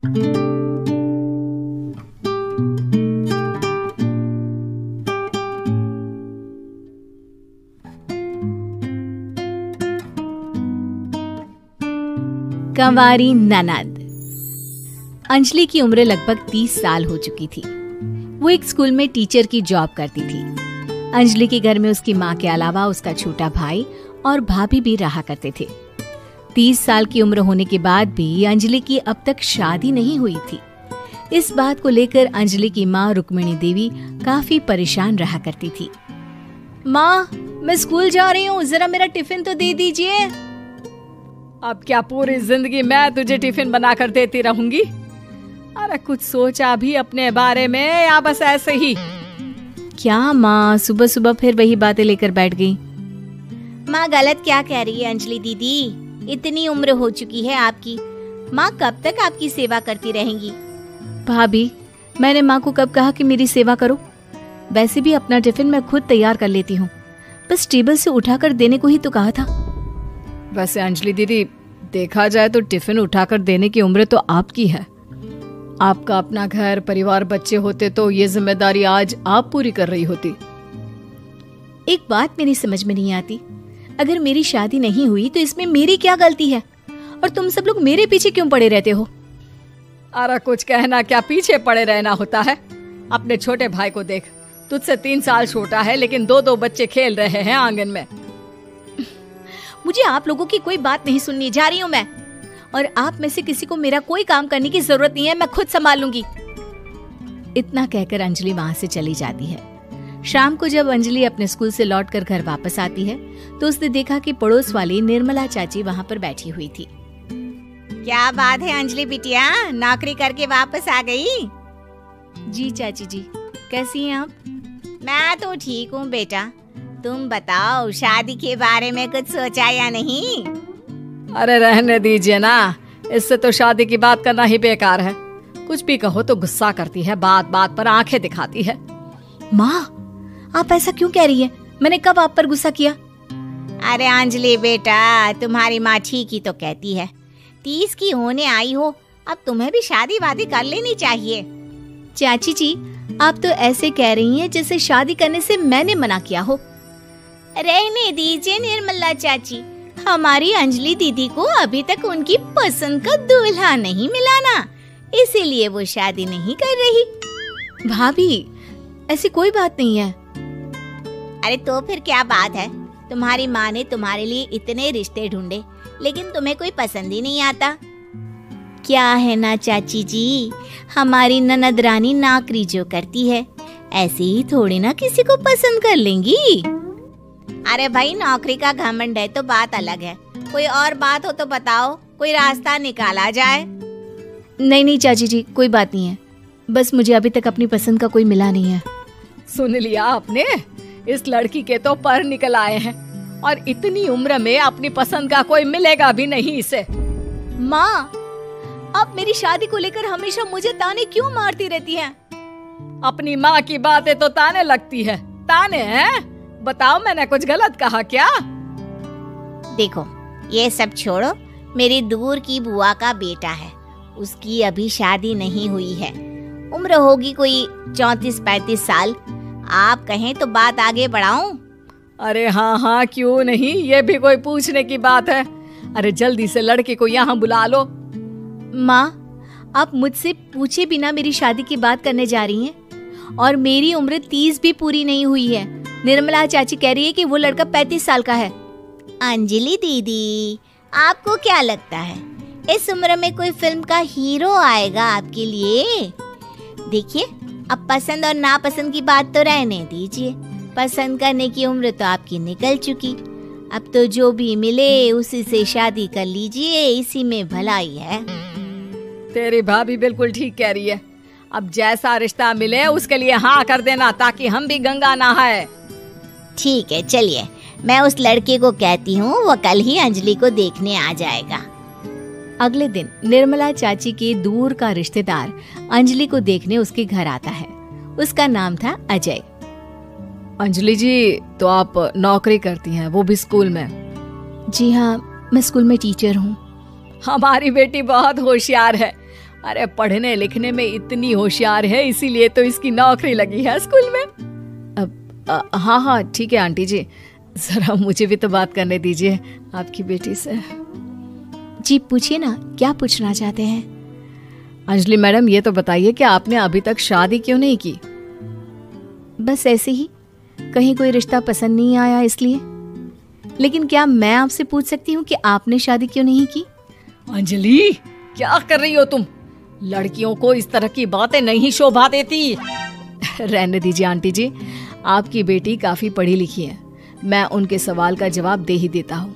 कंवारी ननद। अंजलि की उम्र लगभग 30 साल हो चुकी थी। वो एक स्कूल में टीचर की जॉब करती थी। अंजलि के घर में उसकी माँ के अलावा उसका छोटा भाई और भाभी भी रहा करते थे। 30 साल की उम्र होने के बाद भी अंजलि की अब तक शादी नहीं हुई थी। इस बात को लेकर अंजलि की माँ रुक्मिणी देवी काफी परेशान रहा करती थी। माँ, मैं स्कूल जा रही हूँ, जरा मेरा टिफिन तो दे दीजिए। अब क्या पूरी जिंदगी मैं तुझे टिफिन बनाकर देती रहूंगी? अरे कुछ सोचा भी अपने बारे में या बस ऐसे ही? क्या माँ, सुबह सुबह फिर वही बातें लेकर बैठ गई। माँ गलत क्या कह रही है अंजलि दीदी? इतनी उम्र हो चुकी है आपकी, माँ कब तक आपकी सेवा करती रहेंगी? भाभी, मैंने माँ को कब कहा कि मेरी सेवा करो? वैसे भी अपना टिफिन मैं खुद तैयार कर लेती हूँ, बस टेबल से उठाकर देने को ही तो कहा था। वैसे अंजलि दीदी, देखा जाए तो टिफिन उठाकर देने की उम्र तो आपकी है। आपका अपना घर परिवार बच्चे होते तो ये जिम्मेदारी आज आप पूरी कर रही होती। एक बात मेरी समझ में नहीं आती, अगर मेरी शादी नहीं हुई तो इसमें मेरी क्या गलती है और तुम सब लोग मेरे पीछे क्यों पड़े रहते हो? अरे कुछ कहना क्या पीछे पड़े रहना होता है? अपने छोटे भाई को देख, तुझसे 3 साल छोटा है लेकिन 2-2 बच्चे खेल रहे हैं आंगन में। मुझे आप लोगों की कोई बात नहीं सुननी, जा रही हूँ मैं। और आप में से किसी को मेरा कोई काम करने की जरूरत नहीं है, मैं खुद संभाल लूंगी। इतना कहकर अंजलि वहां से चली जाती है। शाम को जब अंजलि अपने स्कूल से लौटकर घर वापस आती है तो उसने देखा कि पड़ोस वाली निर्मला चाची वहां पर बैठी हुई थी। क्या बात है अंजलि बिटिया, नौकरी करके वापस आ गई? जी चाची जी, कैसी हैं आप? मैं तो ठीक हूँ बेटा, तुम बताओ शादी के बारे में कुछ सोचा या नहीं? अरे रहने दीजिए ना, इससे तो शादी की बात करना ही बेकार है। कुछ भी कहो तो गुस्सा करती है, बात बात पर आंखें दिखाती है। माँ, आप ऐसा क्यों कह रही हैं? मैंने कब आप पर गुस्सा किया? अरे अंजलि बेटा, तुम्हारी माँ ठीक ही तो कहती है। 30 की होने आई हो, अब तुम्हें भी शादी वादी कर लेनी चाहिए। चाची जी, आप तो ऐसे कह रही हैं जैसे शादी करने से मैंने मना किया हो। रहने दीजिए निर्मला चाची, हमारी अंजलि दीदी को अभी तक उनकी पसंद का दूल्हा नहीं मिला ना, इसीलिए वो शादी नहीं कर रही। भाभी, ऐसी कोई बात नहीं है। अरे तो फिर क्या बात है? तुम्हारी माँ ने तुम्हारे लिए इतने रिश्ते ढूंढे लेकिन तुम्हें कोई पसंद ही नहीं आता। क्या है ना चाची जी, हमारी ननद रानी नौकरी जो करती है, ऐसे ही थोड़ी ना किसी को पसंद कर लेंगी। अरे भाई, नौकरी का घमंड है तो बात अलग है, कोई और बात हो तो बताओ, कोई रास्ता निकाला जाए। नहीं नहीं चाची जी, कोई बात नहीं है, बस मुझे अभी तक अपनी पसंद का कोई मिला नहीं है। सुन लिया आपने, इस लड़की के तो पर निकल आए हैं और इतनी उम्र में अपनी पसंद का कोई मिलेगा भी नहीं इसे। माँ, आप मेरी शादी को लेकर हमेशा मुझे ताने क्यों मारती रहती हैं? अपनी माँ की बातें तो ताने लगती है। ताने हैं? बताओ, मैंने कुछ गलत कहा क्या? देखो, ये सब छोड़ो, मेरी दूर की बुआ का बेटा है, उसकी अभी शादी नहीं हुई है, उम्र होगी कोई 34-35 साल। आप कहें तो बात आगे बढ़ाऊं? अरे हाँ हाँ, क्यों नहीं, ये भी कोई पूछने की बात है। अरे जल्दी से लड़के को यहाँ बुला लो। माँ, आप मुझसे पूछे बिना मेरी शादी की बात करने जा रही हैं और मेरी उम्र 30 भी पूरी नहीं हुई है। निर्मला चाची कह रही है कि वो लड़का 35 साल का है। अंजलि दीदी, आपको क्या लगता है इस उम्र में कोई फिल्म का हीरो आएगा आपके लिए? देखिए, अब पसंद और नापसंद की बात तो रहने दीजिए, पसंद करने की उम्र तो आपकी निकल चुकी। अब तो जो भी मिले उसी से शादी कर लीजिए, इसी में भलाई है। तेरी भाभी बिल्कुल ठीक कह रही है। अब जैसा रिश्ता मिले उसके लिए हाँ कर देना, ताकि हम भी गंगा नहाए। ठीक है, चलिए मैं उस लड़के को कहती हूँ, वो कल ही अंजलि को देखने आ जाएगा। अगले दिन निर्मला चाची के दूर का रिश्तेदार अंजलि को देखने उसके घर आता है। उसका नाम था अजय। अंजलि जी, तो आप नौकरी करती हैं, वो भी स्कूल में? जी हाँ, मैं स्कूल में टीचर हूँ। हमारी बेटी बहुत होशियार है, अरे पढ़ने लिखने में इतनी होशियार है, इसीलिए तो इसकी नौकरी लगी है स्कूल में। अब हाँ हाँ ठीक है आंटी जी, जरा मुझे भी तो बात करने दीजिए आपकी बेटी से। जी पूछिए ना, क्या पूछना चाहते हैं? अंजलि मैडम, ये तो बताइए कि आपने अभी तक शादी क्यों नहीं की? बस ऐसे ही, कहीं कोई रिश्ता पसंद नहीं आया इसलिए। लेकिन क्या मैं आपसे पूछ सकती हूँ कि आपने शादी क्यों नहीं की? अंजलि, क्या कर रही हो तुम? लड़कियों को इस तरह की बातें नहीं शोभा देती। रहने दीजिए आंटी जी, आपकी बेटी काफी पढ़ी लिखी है, मैं उनके सवाल का जवाब दे ही देता हूँ।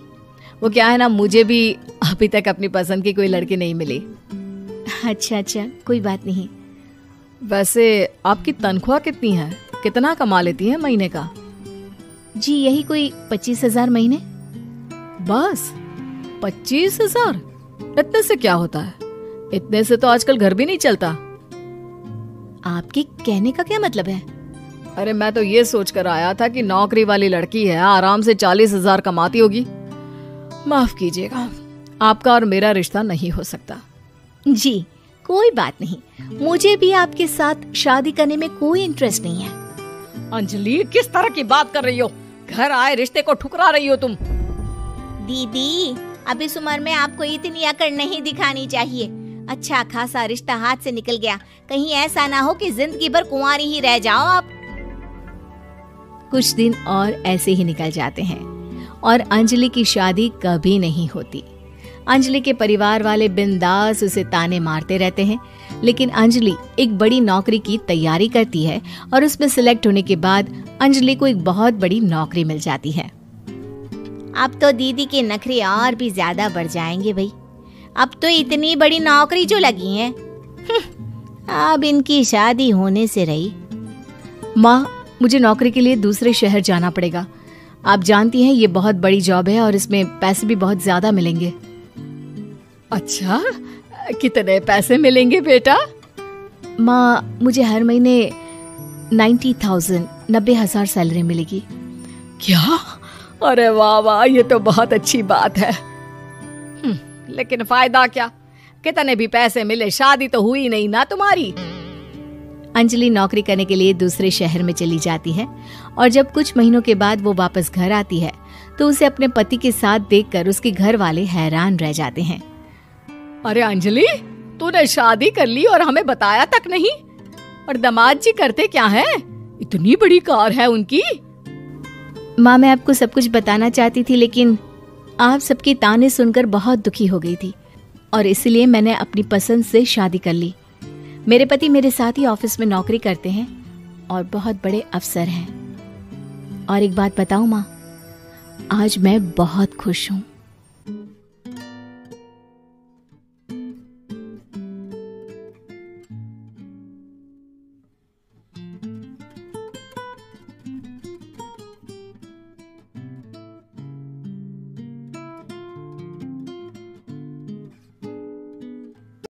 वो क्या है ना, मुझे भी अभी तक अपनी पसंद की कोई लड़की नहीं मिली। अच्छा, कोई बात नहीं। वैसे आपकी तनख्वाह कितनी है? कितना कमा लेती है महीने का? जी यही कोई 25,000 महीने। बस 25,000? इतने से क्या होता है? इतने से तो आजकल घर भी नहीं चलता। आपके कहने का क्या मतलब है? अरे मैं तो ये सोचकर आया था कि नौकरी वाली लड़की है, आराम से 40,000 कमाती होगी। माफ कीजिएगा, आपका और मेरा रिश्ता नहीं हो सकता। जी कोई बात नहीं, मुझे भी आपके साथ शादी करने में कोई इंटरेस्ट नहीं है। अंजलि, किस तरह की बात कर रही हो? घर आए रिश्ते को ठुकरा रही हो तुम। दीदी, अब इस उम्र में आपको इतनी अकड़ नहीं दिखानी चाहिए। अच्छा खासा रिश्ता हाथ से निकल गया, कहीं ऐसा ना हो कि जिंदगी भर कुंवारी ही रह जाओ आप। कुछ दिन और ऐसे ही निकल जाते हैं और अंजलि की शादी कभी नहीं होती। अंजलि के परिवार वाले बिंदास उसे ताने मारते रहते हैं, लेकिन अंजलि एक बड़ी नौकरी की तैयारी करती है और उसमें सिलेक्ट होने के बाद अंजलि को एक बहुत बड़ी नौकरी मिल जाती है। अब तो दीदी के नखरे और भी ज्यादा बढ़ जाएंगे भाई, अब तो इतनी बड़ी नौकरी जो लगी है, अब इनकी शादी होने से रही। माँ, मुझे नौकरी के लिए दूसरे शहर जाना पड़ेगा। आप जानती हैं ये बहुत बड़ी जॉब है और इसमें पैसे भी बहुत ज्यादा मिलेंगे। अच्छा, कितने पैसे मिलेंगे बेटा? माँ, मुझे हर महीने 90,000 सैलरी मिलेगी। क्या? अरे वाह वाह, ये तो बहुत अच्छी बात है। लेकिन फायदा क्या? कितने भी पैसे मिले, शादी तो हुई नहीं ना तुम्हारी। अंजलि नौकरी करने के लिए दूसरे शहर में चली जाती है और जब कुछ महीनों के बाद वो वापस घर आती है तो उसे अपने पति के साथ देखकर उसके घर वाले हैरान रह जाते हैं। अरे अंजलि, तूने शादी कर ली और हमें बताया तक नहीं। और दामाद जी करते क्या हैं? इतनी बड़ी कार है उनकी। माँ, मैं आपको सब कुछ बताना चाहती थी, लेकिन आप सबके ताने सुनकर बहुत दुखी हो गई थी और इसलिए मैंने अपनी पसंद से शादी कर ली। मेरे पति मेरे साथ ही ऑफिस में नौकरी करते हैं और बहुत बड़े अफसर हैं। और एक बात बताऊं माँ, आज मैं बहुत खुश हूँ।